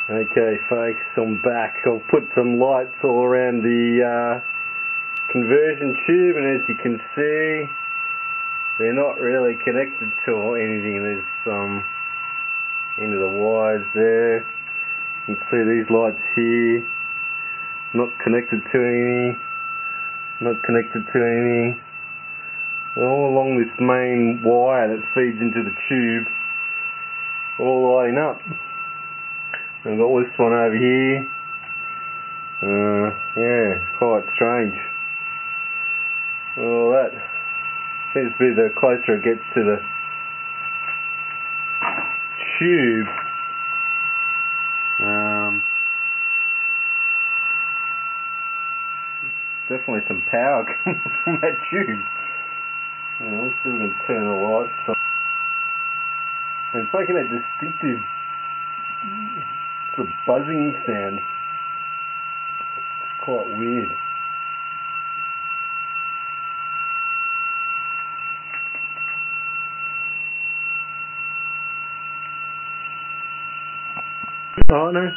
Okay folks, I'm back. I've put some lights all around the conversion tube, and as you can see, they're not really connected to anything. There's some into the wires there. You can see these lights here, not connected to anything, not connected to anything. All along this main wire that feeds into the tube, all lighting up. I've got this one over here. Yeah, quite strange. All that seems to be the closer it gets to the tube. Definitely some power coming from that tube. Let's see if we can turn the lights on. And it's making that distinctive sort of buzzing sound. It's quite weird. Oh no.